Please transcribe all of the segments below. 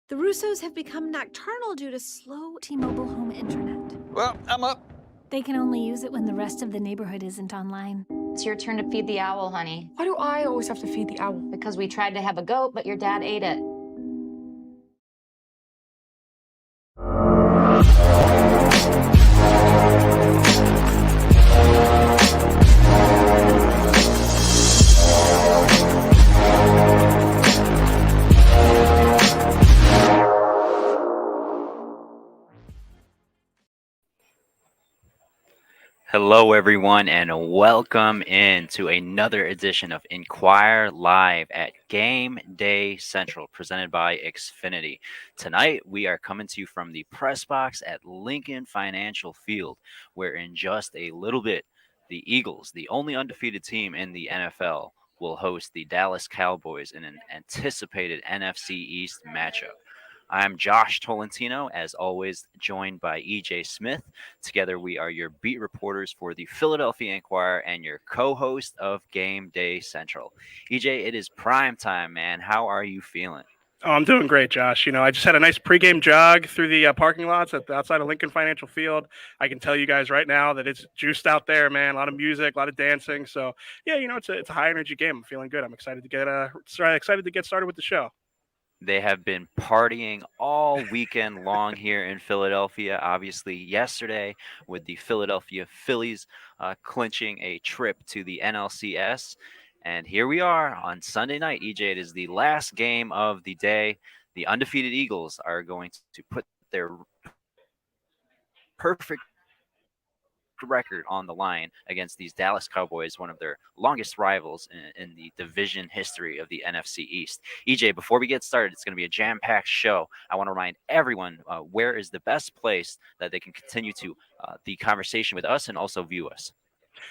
The Russos have become nocturnal due to slow T-Mobile home internet. Well, I'm up. They can only use it when the rest of the neighborhood isn't online. It's your turn to feed the owl, honey. Why do I always have to feed the owl? Because we tried to have a goat, but your dad ate it. Hello, everyone, and welcome into another edition of Inquirer live at Game Day Central, presented by Xfinity. Tonight, we are coming to you from the press box at Lincoln Financial Field, where in just a little bit, the Eagles, the only undefeated team in the NFL, will host the Dallas Cowboys in an anticipated NFC East matchup. I'm Josh Tolentino, as always, joined by EJ Smith. Together, we are your beat reporters for the Philadelphia Inquirer and your co-host of Game Day Central. EJ, it is prime time, man. How are you feeling? Oh, I'm doing great, Josh. I just had a nice pregame jog through the parking lots outside of Lincoln Financial Field. I can tell you guys right now that it's juiced out there, man. A lot of music, a lot of dancing. So yeah, it's a high energy game. I'm feeling good. I'm excited to get started with the show. They have been partying all weekend long here in Philadelphia. Obviously, yesterday with the Philadelphia Phillies clinching a trip to the NLCS. And here we are on Sunday night, EJ. It is the last game of the day. The undefeated Eagles are going to put their perfect record on the line against these Dallas Cowboys, one of their longest rivals in the division history of the NFC East. EJ, before we get started, it's going to be a jam-packed show. I want to remind everyone where is the best place that they can continue to the conversation with us and also view us.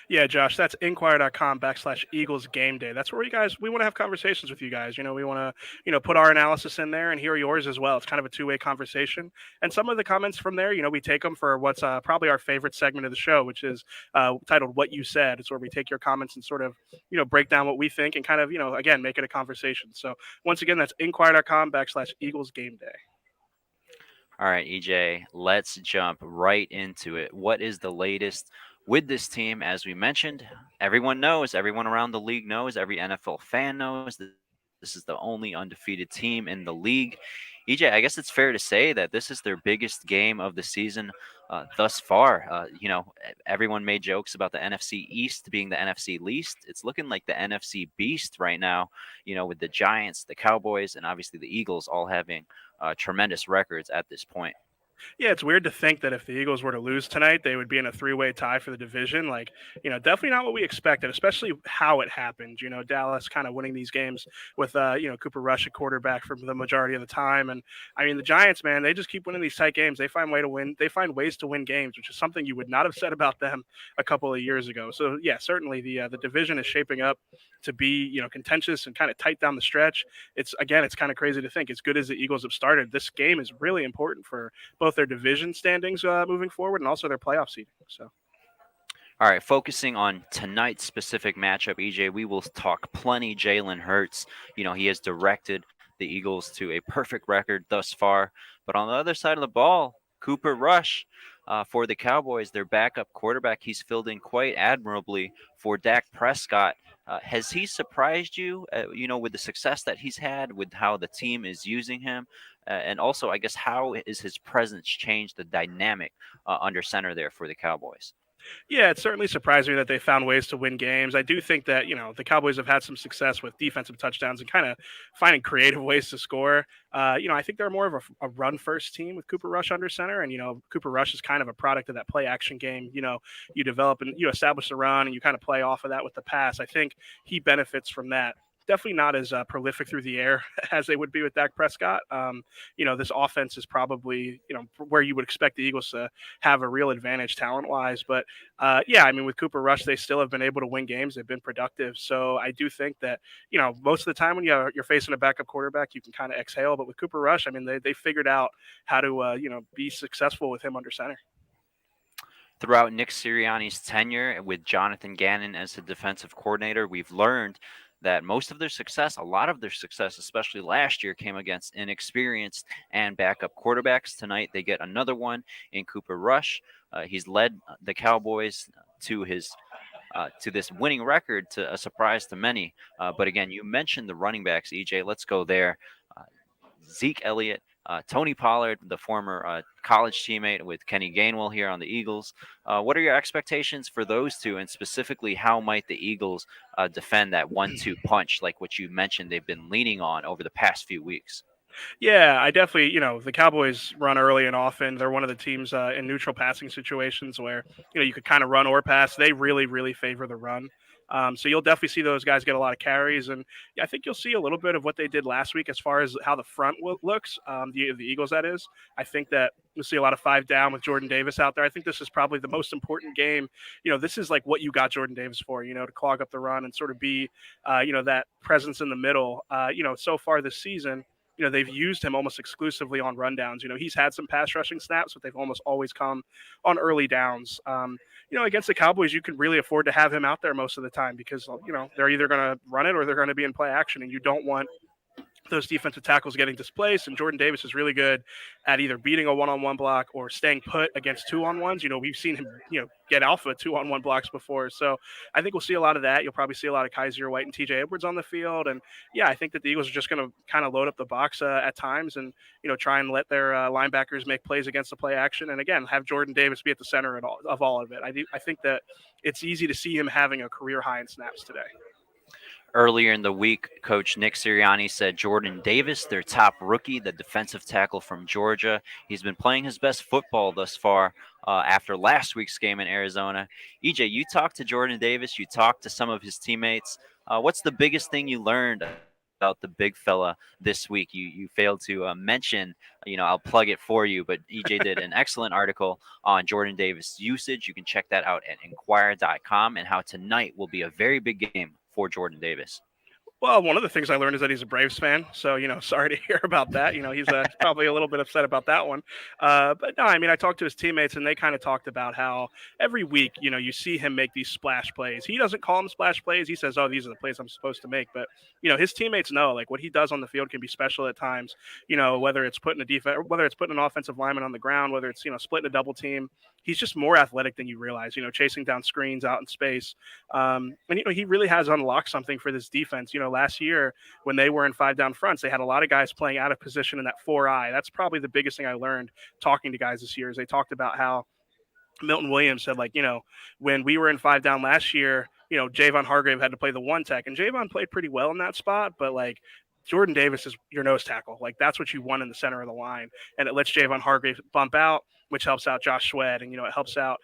Yeah, Josh, that's inquirer.com/Eagles Game Day. That's where we want to have conversations with you guys. We want to, put our analysis in there and hear yours as well. It's kind of a two-way conversation. And some of the comments from there, we take them for what's probably our favorite segment of the show, which is titled What You Said. It's where we take your comments and sort of, break down what we think and kind of, again, make it a conversation. So once again, that's inquirer.com/Eagles Game Day. All right, EJ, let's jump right into it. What is the latest with this team? As we mentioned, everyone knows, everyone around the league knows, every NFL fan knows that this is the only undefeated team in the league. EJ, I guess it's fair to say that this is their biggest game of the season thus far. Everyone made jokes about the NFC East being the NFC least. It's looking like the NFC beast right now, with the Giants, the Cowboys, and obviously the Eagles all having tremendous records at this point. Yeah, it's weird to think that if the Eagles were to lose tonight, they would be in a three-way tie for the division. Definitely not what we expected, especially how it happened. Dallas kind of winning these games with, Cooper Rush at quarterback for the majority of the time. And I mean, the Giants, man, they just keep winning these tight games. They find ways to win games, which is something you would not have said about them a couple of years ago. So yeah, certainly the division is shaping up to be, contentious and kind of tight down the stretch. It's kind of crazy to think as good as the Eagles have started, this game is really important for both their division standings moving forward and also their playoff seeding. So, all right, focusing on tonight's specific matchup, EJ, we will talk plenty Jalen Hurts. He has directed the Eagles to a perfect record thus far. But on the other side of the ball, Cooper Rush for the Cowboys, their backup quarterback, he's filled in quite admirably for Dak Prescott. Has he surprised you, with the success that he's had, with how the team is using him? And also, I guess, how is his presence changed the dynamic under center there for the Cowboys? yeah, it certainly surprised me that they found ways to win games. I do think that, the Cowboys have had some success with defensive touchdowns and kind of finding creative ways to score. I think they're more of a run-first team with Cooper Rush under center. And, Cooper Rush is kind of a product of that play-action game. You develop and you establish the run and you kind of play off of that with the pass. I think he benefits from that. Definitely not as prolific through the air as they would be with Dak Prescott. This offense is probably, where you would expect the Eagles to have a real advantage talent-wise. But, with Cooper Rush, they still have been able to win games. They've been productive. So I do think that, most of the time when you're facing a backup quarterback, you can kind of exhale. But with Cooper Rush, they figured out how to, be successful with him under center. Throughout Nick Sirianni's tenure with Jonathan Gannon as the defensive coordinator, we've learned that most of their success, a lot of their success, especially last year, came against inexperienced and backup quarterbacks. Tonight, they get another one in Cooper Rush. He's led the Cowboys to his to this winning record, to a surprise to many. But again, you mentioned the running backs, EJ. Let's go there. Uh, Zeke Elliott, Tony Pollard, the former college teammate with Kenny Gainwell here on the Eagles. What are your expectations for those two, and specifically, how might the Eagles defend that 1-2 punch, like what you mentioned they've been leaning on over the past few weeks? Yeah, I definitely, the Cowboys run early and often. They're one of the teams in neutral passing situations where, you could kind of run or pass. They really, really favor the run. So you'll definitely see those guys get a lot of carries. And yeah, I think you'll see a little bit of what they did last week as far as how the front looks, the Eagles, that is. I think that you'll see a lot of 5 down with Jordan Davis out there. I think this is probably the most important game. This is like what you got Jordan Davis for, to clog up the run and sort of be, that presence in the middle. So far this season, they've used him almost exclusively on rundowns. He's had some pass rushing snaps, but they've almost always come on early downs. Against the Cowboys, you can really afford to have him out there most of the time because, they're either going to run it or they're going to be in play action, and you don't want those defensive tackles getting displaced. And Jordan Davis is really good at either beating a one-on-one block or staying put against 2-on-1s. We've seen him, get alpha 2-on-1 blocks before. So I think we'll see a lot of that. You'll probably see a lot of Kaiser White and TJ Edwards on the field. And yeah, I think that the Eagles are just going to kind of load up the box at times and, try and let their linebackers make plays against the play action. And again, have Jordan Davis be at the center of all of it. I think that it's easy to see him having a career high in snaps today. Earlier in the week, Coach Nick Sirianni said Jordan Davis, their top rookie, the defensive tackle from Georgia, he's been playing his best football thus far after last week's game in Arizona. EJ, you talked to Jordan Davis, you talked to some of his teammates. What's the biggest thing you learned about the big fella this week? You failed to mention, I'll plug it for you, but EJ did an excellent article on Jordan Davis usage. You can check that out at Inquirer.com, and how tonight will be a very big game for Jordan Davis. Well, one of the things I learned is that he's a Braves fan. So, sorry to hear about that. He's probably a little bit upset about that one. But no, I talked to his teammates, and they kind of talked about how every week, you see him make these splash plays. He doesn't call them splash plays. He says, oh, these are the plays I'm supposed to make. But, his teammates know, like, what he does on the field can be special at times, whether it's putting whether it's putting an offensive lineman on the ground, whether it's, splitting a double team. He's just more athletic than you realize, chasing down screens out in space. And, he really has unlocked something for this defense. Last year when they were in 5 down fronts, they had a lot of guys playing out of position in that 4-eye. That's probably the biggest thing I learned talking to guys this year is they talked about how Milton Williams said, like, when we were in 5 down last year, Javon Hargrave had to play the 1 tech, and Javon played pretty well in that spot, but like, Jordan Davis is your nose tackle. Like, that's what you want in the center of the line. And it lets Javon Hargrave bump out, which helps out Josh Sweat. And, it helps out,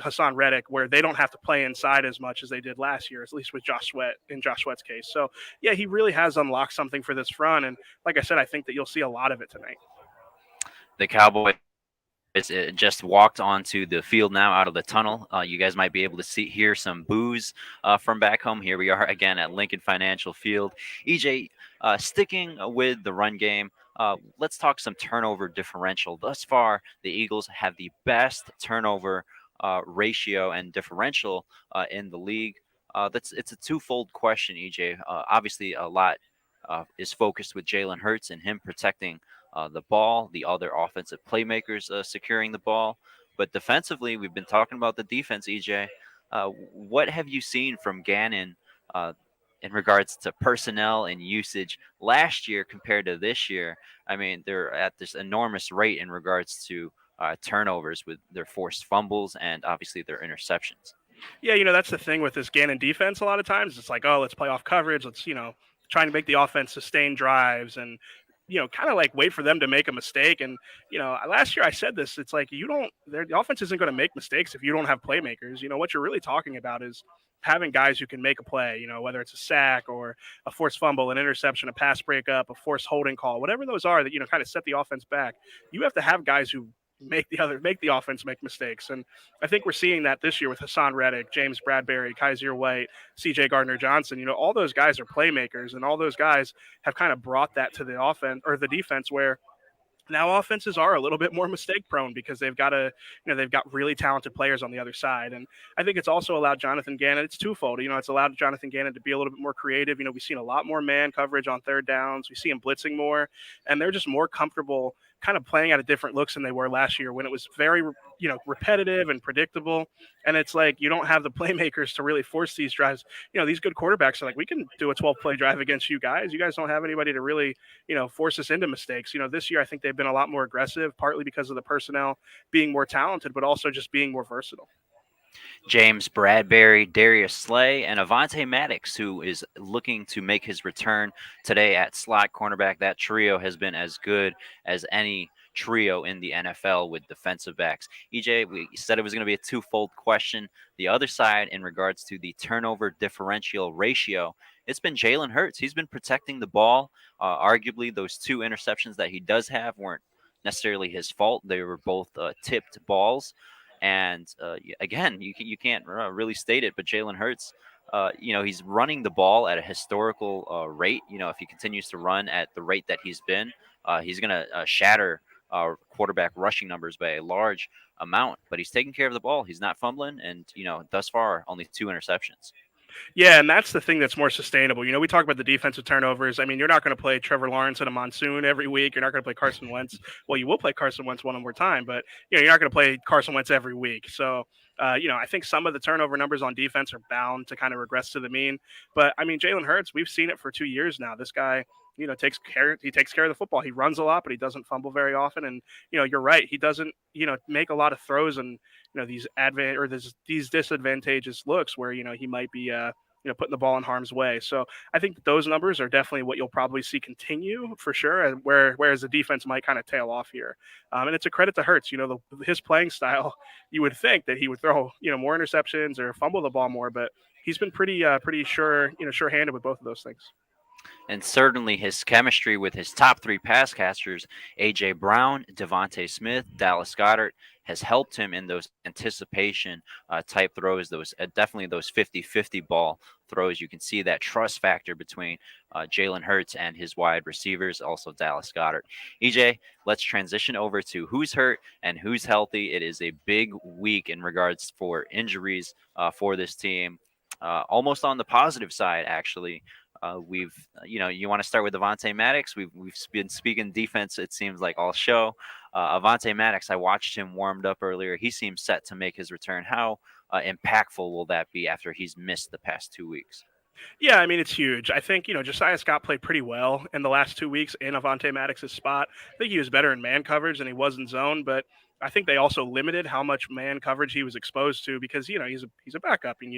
Hassan Reddick, where they don't have to play inside as much as they did last year, at least with Josh Sweat, in Josh Sweat's case. So, yeah, he really has unlocked something for this front. And like I said, I think that you'll see a lot of it tonight. The Cowboys just walked onto the field now out of the tunnel. You guys might be able to hear some boos from back home. Here we are again at Lincoln Financial Field. EJ, sticking with the run game, let's talk some turnover differential. Thus far, the Eagles have the best turnover ratio and differential in the league. It's a twofold question, EJ. Obviously, a lot is focused with Jalen Hurts and him protecting the ball, the other offensive playmakers securing the ball. But defensively, we've been talking about the defense, EJ. What have you seen from Gannon in regards to personnel and usage last year compared to this year? They're at this enormous rate in regards to turnovers with their forced fumbles and obviously their interceptions. Yeah, that's the thing with this Gannon defense a lot of times. It's like, oh, let's play off coverage. Let's, trying to make the offense sustain drives and, kind of like wait for them to make a mistake. And, last year I said this, it's like, the offense isn't going to make mistakes if you don't have playmakers. What you're really talking about is having guys who can make a play, whether it's a sack or a forced fumble, an interception, a pass breakup, a forced holding call, whatever those are that, kind of set the offense back. You have to have guys who make the offense make mistakes. And I think we're seeing that this year with Hassan Reddick, James Bradbury, Kaiser White, CJ Gardner-Johnson. All those guys are playmakers, and all those guys have kind of brought that to the offense or the defense where Now offenses are a little bit more mistake prone because they've got really talented players on the other side. And I think it's also allowed Jonathan Gannon, it's twofold. It's allowed Jonathan Gannon to be a little bit more creative. We've seen a lot more man coverage on third downs. We see him blitzing more, and they're just more comfortable kind of playing out of different looks than they were last year when it was very, repetitive and predictable. And it's like you don't have the playmakers to really force these drives. These good quarterbacks are like, we can do a 12-play drive against you guys. You guys don't have anybody to really, force us into mistakes. This year I think they've been a lot more aggressive, partly because of the personnel being more talented, but also just being more versatile. James Bradbury, Darius Slay, and Avonte Maddox, who is looking to make his return today at slot cornerback. That trio has been as good as any trio in the NFL with defensive backs. EJ, we said it was going to be a twofold question. The other side, in regards to the turnover differential ratio, it's been Jalen Hurts. He's been protecting the ball. Arguably, those 2 interceptions that he does have weren't necessarily his fault. They were both tipped balls. And again, you can't really state it, but Jalen Hurts, he's running the ball at a historical rate. If he continues to run at the rate that he's been, he's going to shatter quarterback rushing numbers by a large amount. But he's taking care of the ball. He's not fumbling, and thus far only 2 interceptions. Yeah, and that's the thing that's more sustainable. We talk about the defensive turnovers. I mean, you're not going to play Trevor Lawrence in a monsoon every week. You're not going to play Carson Wentz. Well, you will play Carson Wentz one more time, but you're not going to play Carson Wentz every week. So, I think some of the turnover numbers on defense are bound to kind of regress to the mean. But I mean, Jalen Hurts, we've seen it for 2 years now. This guy, takes care of the football. He runs a lot, but he doesn't fumble very often. And you're right, he doesn't make a lot of throws and these disadvantageous looks where he might be putting the ball in harm's way. So I think that those numbers are definitely what you'll probably see continue for sure, and whereas the defense might kind of tail off here. And it's a credit to Hurts. His playing style, you would think that he would throw more interceptions or fumble the ball more, but he's been pretty sure-handed with both of those things. And certainly his chemistry with his top 3 pass catchers, A.J. Brown, Devontae Smith, Dallas Goedert, has helped him in those anticipation type throws, definitely those 50-50 ball throws. You can see that trust factor between Jalen Hurts and his wide receivers, also Dallas Goedert. EJ, let's transition over to who's hurt and who's healthy. It is a big week in regards for injuries for this team. Almost on the positive side, actually. You want to start with Avonte Maddox. We've been speaking defense, it seems like, all show. Avonte Maddox, I watched him warmed up earlier. He seems set to make his return. How impactful will that be after he's missed the past 2 weeks? Yeah, I mean, it's huge. I think, Josiah Scott played pretty well in the last 2 weeks in Avonte Maddox's spot. I think he was better in man coverage than he was in zone, but I think they also limited how much man coverage he was exposed to because, he's a backup and,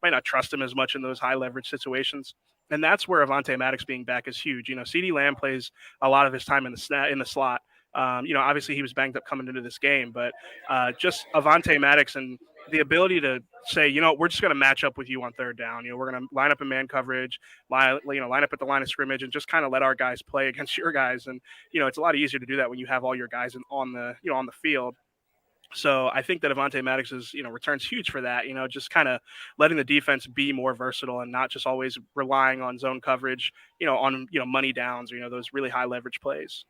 might not trust him as much in those high leverage situations. And that's where Avonte Maddox being back is huge. CeeDee Lamb plays a lot of his time in the slot. Obviously he was banged up coming into this game, but just Avonte Maddox and the ability to say, we're just going to match up with you on third down. We're going to line up in man coverage, line up at the line of scrimmage and just kind of let our guys play against your guys. And, it's a lot easier to do that when you have all your guys on the field. So I think that Avonte Maddox's, return's huge for that, just kind of letting the defense be more versatile and not just always relying on zone coverage, on, money downs or, those really high leverage plays.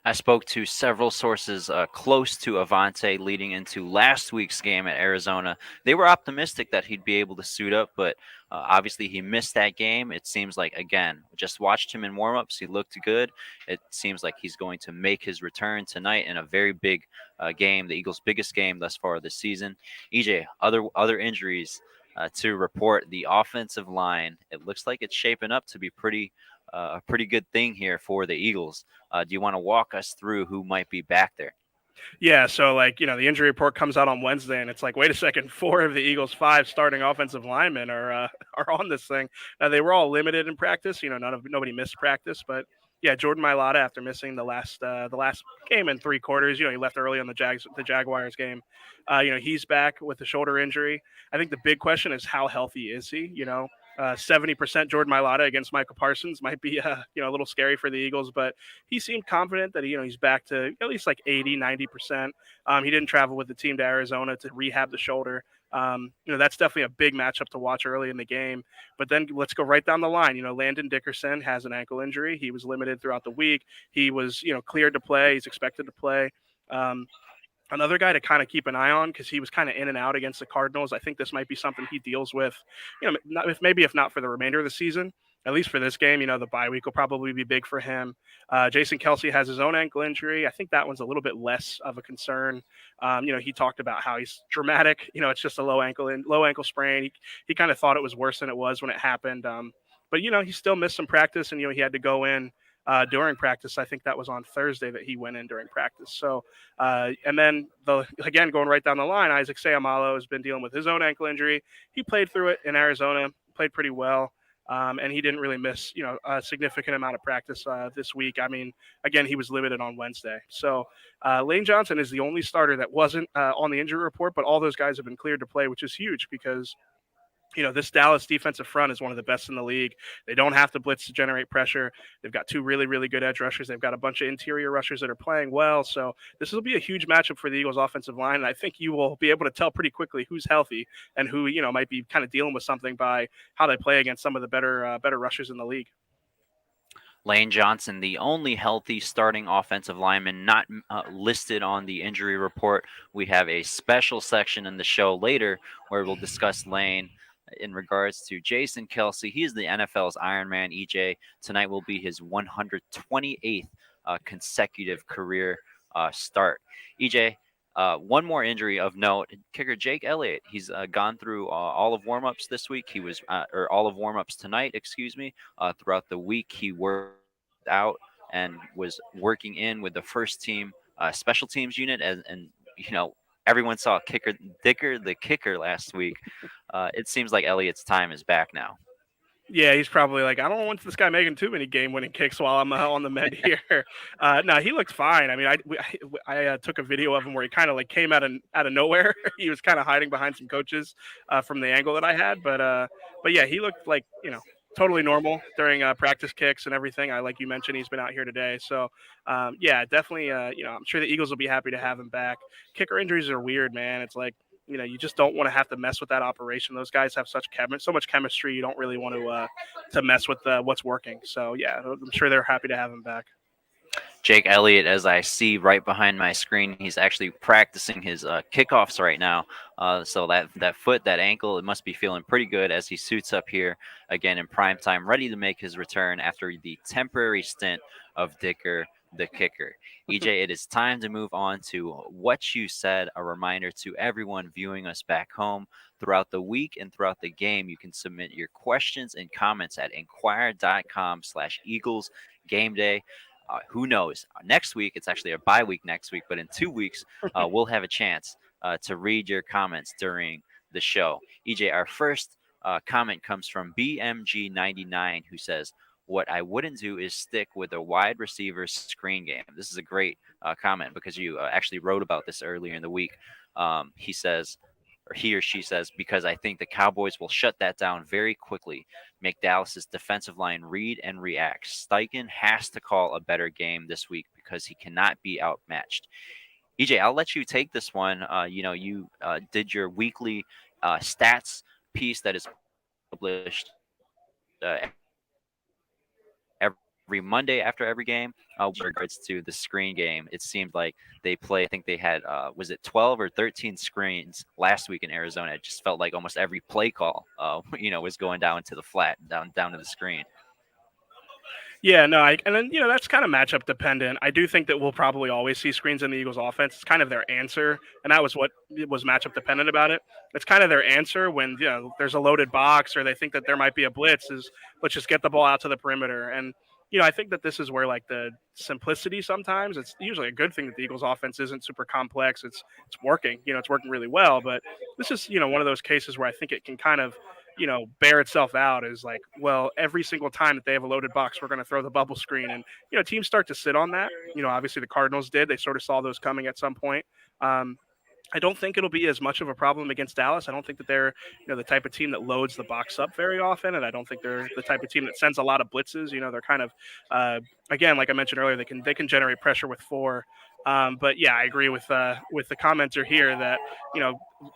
I spoke to several sources close to Avonte leading into last week's game at Arizona. They were optimistic that he'd be able to suit up, but obviously he missed that game. It seems like, again, just watched him in warmups. He looked good. It seems like he's going to make his return tonight in a very big game, the Eagles' biggest game thus far this season. EJ, other injuries to report. The offensive line, it looks like it's shaping up to be a pretty good thing here for the Eagles. Do you want to walk us through who might be back there? Yeah, so the injury report comes out on Wednesday, and it's like, wait a second, 4 of the Eagles' 5 starting offensive linemen are on this thing. Now they were all limited in practice. Nobody missed practice, but yeah, Jordan Mailata, after missing the last game in 3 quarters, he left early on the Jaguars game. He's back with the shoulder injury. I think the big question is how healthy is he? 70% Jordan Mailata against Michael Parsons might be a little scary for the Eagles, but he seemed confident that he's back to at least like 80-90%. He didn't travel with the team to Arizona to rehab the shoulder, That's definitely a big matchup to watch early in the game. But then let's go right down the line. Landon Dickerson has an ankle injury. He was limited throughout the week. He was, cleared to play. He's expected to play. Um, Another guy to kind of keep an eye on because he was kind of in and out against the Cardinals. I think this might be something he deals with, if not for the remainder of the season, at least for this game. The bye week will probably be big for him. Jason Kelsey has his own ankle injury. I think that one's a little bit less of a concern. He talked about how he's dramatic. It's just a low ankle sprain. He kind of thought it was worse than it was when it happened. But he still missed some practice, and he had to go in during practice. I think that was on Thursday that he went in during practice. So, and then again, going right down the line, Isaac Seumalo has been dealing with his own ankle injury. He played through it in Arizona, played pretty well. And he didn't really miss, a significant amount of practice this week. I mean, again, he was limited on Wednesday. So Lane Johnson is the only starter that wasn't on the injury report, but all those guys have been cleared to play, which is huge because this Dallas defensive front is one of the best in the league. They don't have to blitz to generate pressure. They've got two really, really good edge rushers. They've got a bunch of interior rushers that are playing well. So this will be a huge matchup for the Eagles offensive line. And I think you will be able to tell pretty quickly who's healthy and who, might be kind of dealing with something by how they play against some of the better rushers in the league. Lane Johnson, the only healthy starting offensive lineman not listed on the injury report. We have a special section in the show later where we'll discuss Lane. In regards to Jason Kelsey, he is the NFL's Iron Man. EJ, tonight will be his 128th consecutive career start. EJ, one more injury of note: kicker Jake Elliott. He's gone through all of warmups this week. He was, or all of warmups tonight, excuse me. Throughout the week, he worked out and was working in with the first team special teams unit, and everyone saw Dicker the kicker last week. It seems like Elliott's time is back now. Yeah, he's probably like, I don't want this guy making too many game-winning kicks while I'm on the med here. No, he looked fine. I mean, I took a video of him where he kind of like came out of nowhere. He was kind of hiding behind some coaches from the angle that I had, but yeah, he looked like totally normal during practice kicks and everything. Like you mentioned, he's been out here today. So, yeah, definitely, I'm sure the Eagles will be happy to have him back. Kicker injuries are weird, man. It's like, you just don't want to have to mess with that operation. Those guys have so much chemistry. You don't really want to mess with what's working. So, yeah, I'm sure they're happy to have him back. Jake Elliott, as I see right behind my screen, he's actually practicing his kickoffs right now. So that foot, that ankle, it must be feeling pretty good as he suits up here again in prime time, ready to make his return after the temporary stint of Dicker the kicker. EJ, it is time to move on to what you said. A reminder to everyone viewing us back home throughout the week and throughout the game. You can submit your questions and comments at inquirer.com/Eagles Game Day. Who knows? Next week, it's actually a bye week next week, but in 2 weeks, we'll have a chance to read your comments during the show. EJ, our first comment comes from BMG99, who says, "What I wouldn't do is stick with a wide receiver screen game." This is a great comment because you actually wrote about this earlier in the week. He says, or he or she says, because I think the Cowboys will shut that down very quickly, make Dallas's defensive line read and react. Steichen has to call a better game this week because he cannot be outmatched. EJ, I'll let you take this one. You did your weekly stats piece that is published every Monday after every game. With regards to the screen game, it seemed like they play. I think they had was it 12 or 13 screens last week in Arizona. It just felt like almost every play call, was going down to the flat, down to the screen. Yeah, no, and then that's kind of matchup dependent. I do think that we'll probably always see screens in the Eagles' offense. It's kind of their answer, and that was what was matchup dependent about it. It's kind of their answer when there's a loaded box or they think that there might be a blitz. Is let's just get the ball out to the perimeter. And I think that this is where like the simplicity sometimes. It's usually a good thing that the Eagles' offense isn't super complex. It's working. It's working really well. But this is one of those cases where I think it can kind of bear itself out as like, well, every single time that they have a loaded box, we're going to throw the bubble screen. And, teams start to sit on that. Obviously the Cardinals did. They sort of saw those coming at some point. I don't think it'll be as much of a problem against Dallas. I don't think that they're, the type of team that loads the box up very often, and I don't think they're the type of team that sends a lot of blitzes. They're kind of, uh, again, like I mentioned earlier, they can generate pressure with four. But yeah, I agree with the commenter here that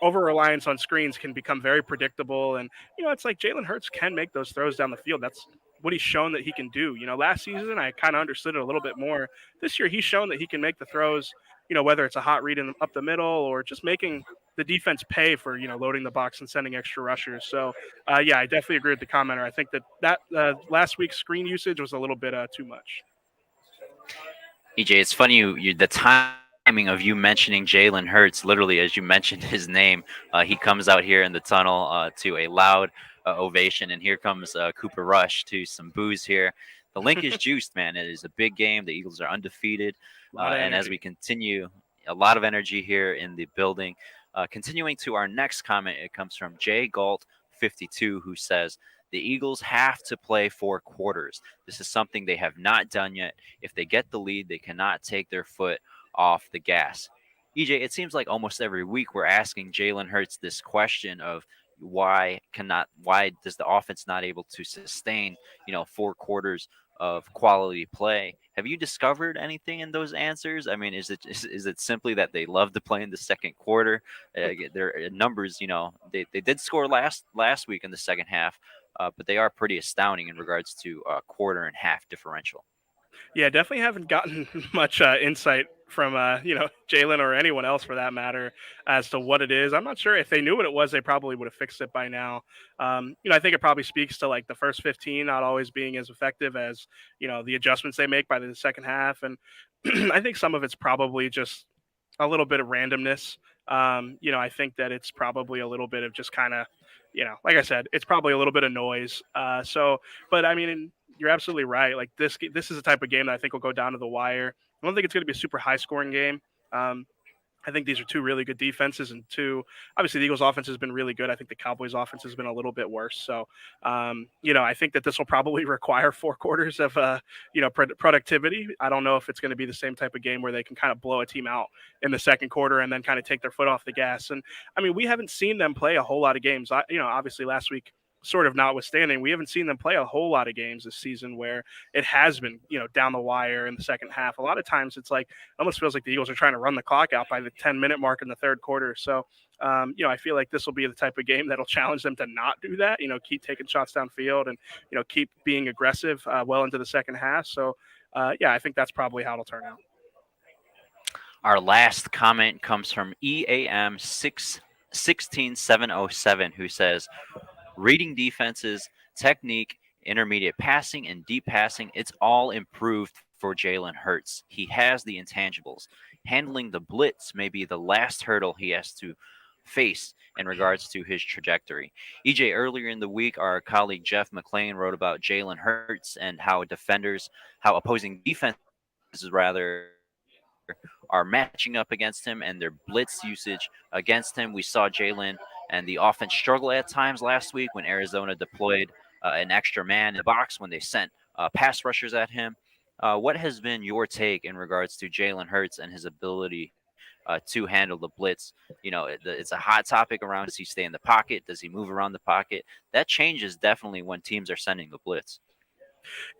over reliance on screens can become very predictable, and it's like Jalen Hurts can make those throws down the field. That's what he's shown that he can do. Last season I kind of understood it a little bit more. This year he's shown that he can make the throws, whether it's a hot read up the middle or just making the defense pay for, loading the box and sending extra rushers. So, yeah, I definitely agree with the commenter. I think that last week's screen usage was a little bit too much. EJ, it's funny the timing of you mentioning Jalen Hurts. Literally, as you mentioned his name, he comes out here in the tunnel to a loud ovation, and here comes Cooper Rush to some boos here. The link is juiced, man. It is a big game. The Eagles are undefeated, and as we continue, a lot of energy here in the building. Continuing to our next comment, it comes from Jay Galt 52, who says, the Eagles have to play 4 quarters. This is something they have not done yet. If they get the lead, they cannot take their foot off the gas. EJ, it seems like almost every week we're asking Jalen Hurts this question of why does the offense not able to sustain, 4 quarters of quality play? Have you discovered anything in those answers? I mean, is it simply that they love to play in the second quarter? Their numbers, they did score last week in the second half, but they are pretty astounding in regards to quarter and half differential. Yeah, definitely haven't gotten much insight from Jalen or anyone else for that matter as to what it is. I'm not sure if they knew what it was, they probably would have fixed it by now. I think it probably speaks to like the first 15 not always being as effective as the adjustments they make by the second half, and I think some of it's probably just a little bit of randomness. I think that it's probably a little bit of just kind of, like I said, it's probably a little bit of noise. But I mean, you're absolutely right. Like this is a type of game that I think will go down to the wire. I don't think it's going to be a super high scoring game. I think these are two really good defenses, and obviously the Eagles' offense has been really good. I think the Cowboys' offense has been a little bit worse. So, I think that this will probably require 4 quarters of, productivity. I don't know if it's going to be the same type of game where they can kind of blow a team out in the second quarter and then kind of take their foot off the gas. And I mean, we haven't seen them play a whole lot of games. Obviously last week, sort of notwithstanding, we haven't seen them play a whole lot of games this season where it has been, down the wire in the second half. A lot of times it's like, it almost feels like the Eagles are trying to run the clock out by the 10-minute mark in the third quarter. So, I feel like this will be the type of game that'll challenge them to not do that, keep taking shots downfield and, keep being aggressive well into the second half. So, I think that's probably how it'll turn out. Our last comment comes from EAM 16707, who says, reading defenses, technique, intermediate passing, and deep passing, it's all improved for Jalen Hurts. He has the intangibles. Handling the blitz may be the last hurdle he has to face in regards to his trajectory. EJ, earlier in the week, our colleague Jeff McClain wrote about Jalen Hurts and how opposing defenses are matching up against him and their blitz usage against him. We saw Jalen and the offense struggle at times last week when Arizona deployed an extra man in the box when they sent pass rushers at him. What has been your take in regards to Jalen Hurts and his ability to handle the blitz? It's a hot topic around. Does he stay in the pocket? Does he move around the pocket? That changes definitely when teams are sending the blitz.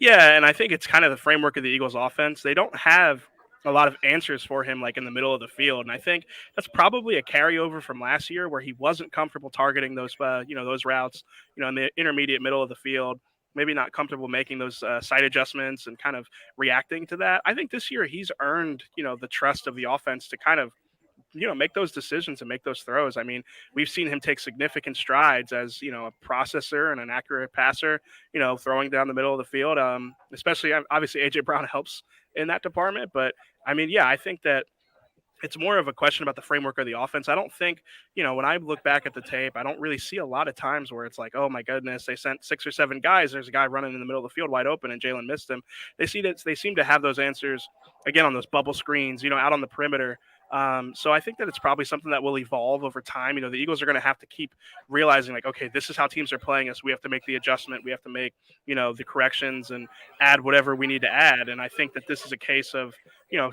Yeah, and I think it's kind of the framework of the Eagles offense. They don't have a lot of answers for him like in the middle of the field, and I think that's probably a carryover from last year where he wasn't comfortable targeting those those routes in the intermediate middle of the field, maybe not comfortable making those side adjustments and kind of reacting to that. I think this year he's earned the trust of the offense to kind of make those decisions and make those throws. I mean, we've seen him take significant strides as, a processor and an accurate passer, throwing down the middle of the field. Especially obviously AJ Brown helps in that department, but I mean, yeah, I think that it's more of a question about the framework of the offense. I don't think, when I look back at the tape, I don't really see a lot of times where it's like, oh my goodness, they sent 6 or 7 guys. There's a guy running in the middle of the field wide open and Jalen missed him. They seem to have those answers again on those bubble screens, out on the perimeter. So I think that it's probably something that will evolve over time. The Eagles are going to have to keep realizing like, okay, this is how teams are playing us. We have to make the adjustment. We have to make, the corrections and add whatever we need to add. And I think that this is a case of,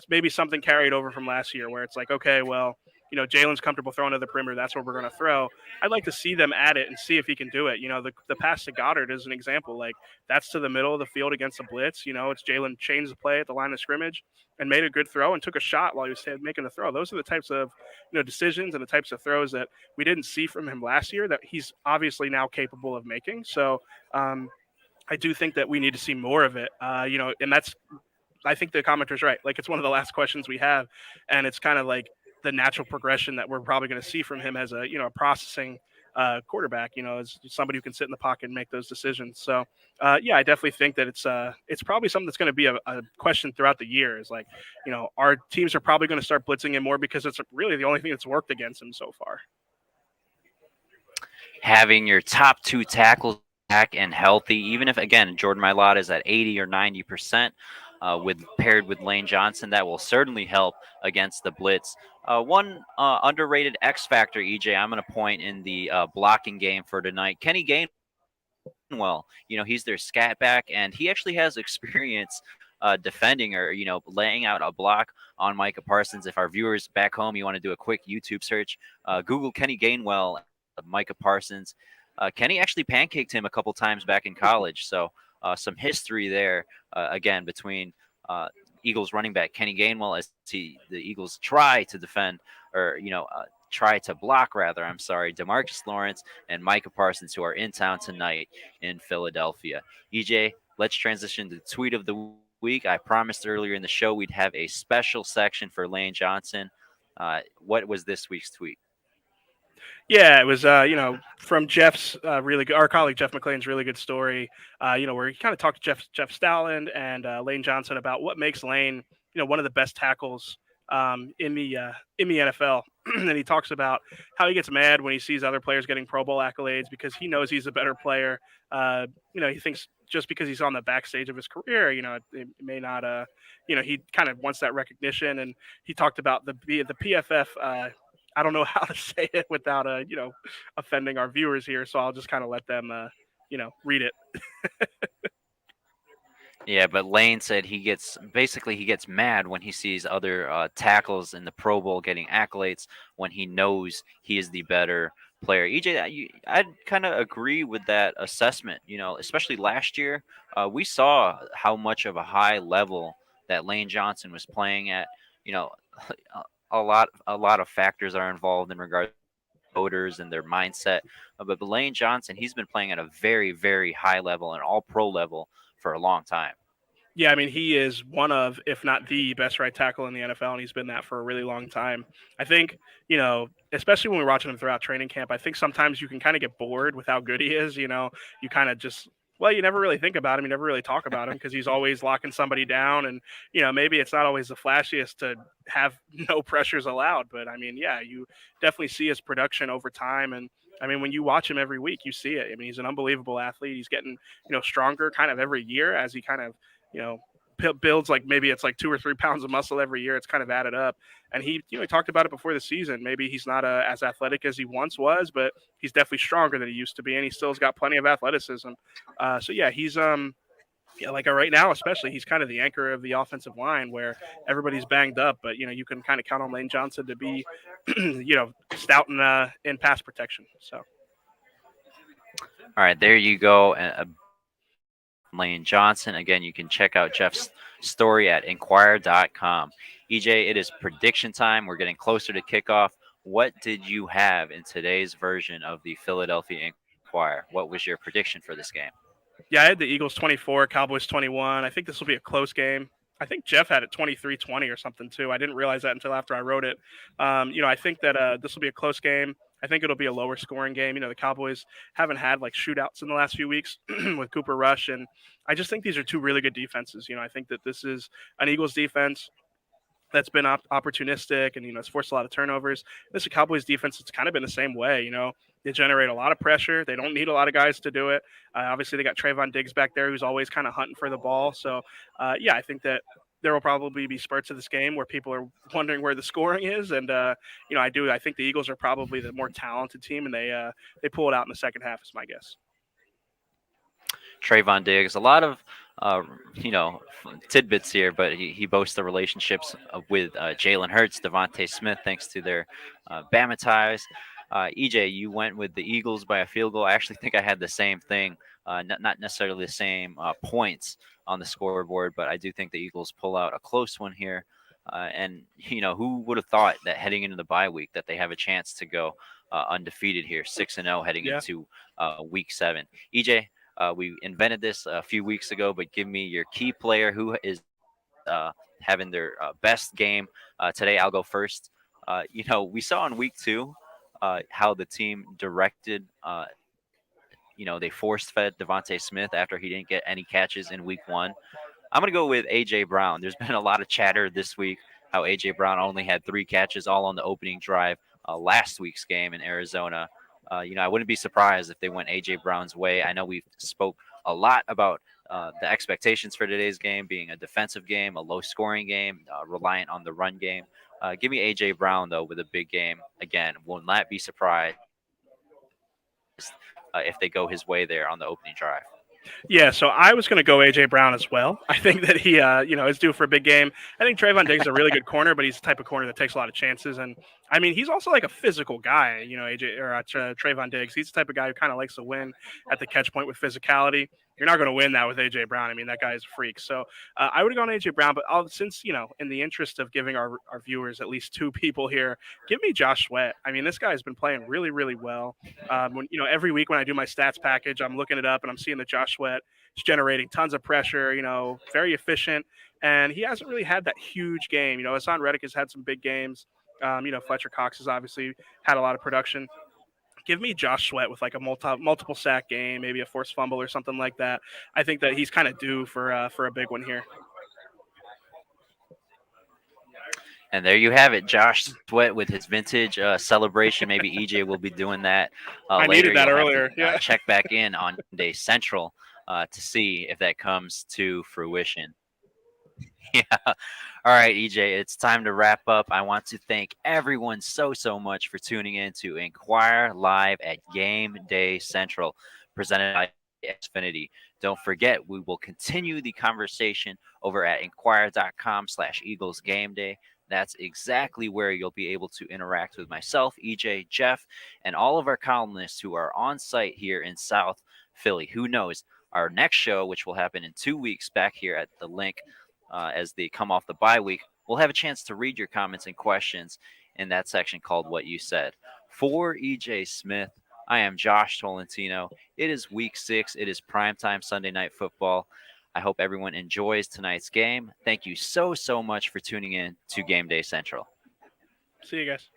maybe something carried over from last year where it's like, okay, well, Jalen's comfortable throwing to the perimeter. That's where we're going to throw. I'd like to see them at it and see if he can do it. The pass to Goddard is an example. Like, that's to the middle of the field against a blitz. It's Jalen changed the play at the line of scrimmage and made a good throw and took a shot while he was making the throw. Those are the types of decisions and the types of throws that we didn't see from him last year that he's obviously now capable of making. So I do think that we need to see more of it. And that's, I think the commenter's right. Like, it's one of the last questions we have, and it's kind of like the natural progression that we're probably going to see from him as a processing quarterback. As somebody who can sit in the pocket and make those decisions. So I definitely think that it's probably something that's going to be a question throughout the year. Is like, our teams are probably going to start blitzing him more because it's really the only thing that's worked against him so far. Having your top 2 tackles back and healthy, even if, again, Jordan Mailata is at 80 or 90%, paired with Lane Johnson, that will certainly help against the blitz. One underrated X factor, EJ, I'm going to point in the blocking game for tonight. Kenny Gainwell, he's their scat back, and he actually has experience defending or laying out a block on Micah Parsons. If our viewers back home, you want to do a quick YouTube search, Google Kenny Gainwell, Micah Parsons. Kenny actually pancaked him a couple times back in college, so some history there again between Eagles running back Kenny Gainwell as the Eagles try to defend or try to block rather. I'm sorry, DeMarcus Lawrence and Micah Parsons, who are in town tonight in Philadelphia. EJ, let's transition to the tweet of the week. I promised earlier in the show we'd have a special section for Lane Johnson. What was this week's tweet? Yeah, it was, from Jeff's really good, our colleague Jeff McClain's really good story, where he kind of talked to Jeff Stalland and Lane Johnson about what makes Lane, one of the best tackles in the NFL. And he talks about how he gets mad when he sees other players getting Pro Bowl accolades because he knows he's a better player. He thinks just because he's on the backstage of his career, it may not, he kind of wants that recognition. And he talked about the PFF. I don't know how to say it without, offending our viewers here. So I'll just kind of let them, read it. Yeah, but Lane said he gets mad when he sees other tackles in the Pro Bowl getting accolades when he knows he is the better player. EJ, I'd kind of agree with that assessment. Especially last year, we saw how much of a high level that Lane Johnson was playing at. A lot of factors are involved in regard to voters and their mindset. But Lane Johnson, he's been playing at a very, very high level and all pro level for a long time. Yeah, I mean, he is one of, if not the best right tackle in the NFL, and he's been that for a really long time. I think, especially when we're watching him throughout training camp, I think sometimes you can kind of get bored with how good he is. You kind of just, you never really think about him. You never really talk about him because he's always locking somebody down. And, maybe it's not always the flashiest to have no pressures allowed. But, I mean, yeah, you definitely see his production over time. And, I mean, when you watch him every week, you see it. I mean, he's an unbelievable athlete. He's getting, stronger kind of every year as he kind of, builds, like, maybe it's like 2 or 3 pounds of muscle every year. It's kind of added up. And he, he talked about it before the season. Maybe he's not as athletic as he once was, but he's definitely stronger than he used to be. And he still's got plenty of athleticism. So yeah, he's, like right now, especially, he's kind of the anchor of the offensive line where everybody's banged up, but, you can kind of count on Lane Johnson to be, stout in pass protection. So. All right, there you go. Lane Johnson. Again, you can check out Jeff's story at Inquirer.com. EJ, it is prediction time. We're getting closer to kickoff. What did you have in today's version of the Philadelphia Inquirer? What was your prediction for this game? Yeah, I had the Eagles 24, Cowboys 21. I think this will be a close game. I think Jeff had it 23-20 or something too. I didn't realize that until after I wrote it. I think that this will be a close game. I think it'll be a lower scoring game. The Cowboys haven't had like shootouts in the last few weeks with Cooper Rush. And I just think these are two really good defenses. I think that this is an Eagles defense that's been opportunistic and, it's forced a lot of turnovers. This is a Cowboys defense. It's kind of been the same way. They generate a lot of pressure. They don't need a lot of guys to do it. Obviously, they got Trayvon Diggs back there who's always kind of hunting for the ball. So, I think that there will probably be spurts of this game where people are wondering where the scoring is. And, I think the Eagles are probably the more talented team, and they pull it out in the second half is my guess. Trayvon Diggs, a lot of uh, tidbits here, but he boasts the relationships with Jalen Hurts, Devontae Smith, thanks to their Bama ties. EJ, you went with the Eagles by a field goal. I actually think I had the same thing, not necessarily the same points on the scoreboard, but I do think the Eagles pull out a close one here. And who would have thought that heading into the bye week that they have a chance to go undefeated here, 6-0 heading Yeah. into week 7. EJ, we invented this a few weeks ago, but give me your key player who is having their best game today. I'll go first. We saw in week 2 how the team directed. They force fed Devontae Smith after he didn't get any catches in week 1. I'm going to go with A.J. Brown. There's been a lot of chatter this week how A.J. Brown only had 3 catches all on the opening drive last week's game in Arizona. I wouldn't be surprised if they went A.J. Brown's way. I know we've spoke a lot about the expectations for today's game being a defensive game, a low-scoring game, reliant on the run game. Give me A.J. Brown, though, with a big game. Again, will not be surprised if they go his way there on the opening drive. Yeah, so I was going to go AJ Brown as well. I think that he, is due for a big game. I think Trayvon Diggs is a really good corner, but he's the type of corner that takes a lot of chances. And I mean, he's also like a physical guy. Trayvon Diggs. He's the type of guy who kind of likes to win at the catch point with physicality. You're not going to win that with AJ Brown. I mean, that guy is a freak. So I would have gone AJ Brown, but since in the interest of giving our viewers at least 2 people here, give me Josh Sweat. I mean, this guy has been playing really, really well. Every week when I do my stats package, I'm looking it up and I'm seeing that Josh Sweat is generating tons of pressure. Very efficient, and he hasn't really had that huge game. Hassan Reddick has had some big games. Fletcher Cox has obviously had a lot of production. Give me Josh Sweat with like a multiple sack game, maybe a forced fumble or something like that. I think that he's kind of due for a big one here. And there you have it, Josh Sweat with his vintage celebration. Maybe EJ will be doing that I later. needed that You'll earlier. Have to, check back in on Day Central to see if that comes to fruition. Yeah. All right, EJ, it's time to wrap up. I want to thank everyone so much for tuning in to Inquire Live at Game Day Central, presented by Xfinity. Don't forget, we will continue the conversation over at inquire.com/Eagles Game Day. That's exactly where you'll be able to interact with myself, EJ, Jeff, and all of our columnists who are on site here in South Philly. Who knows? Our next show, which will happen in 2 weeks back here at the link as they come off the bye week, we'll have a chance to read your comments and questions in that section called What You Said. For EJ Smith, I am Josh Tolentino. It is week 6. It is primetime Sunday night football. I hope everyone enjoys tonight's game. Thank you so much for tuning in to Game Day Central. See you guys.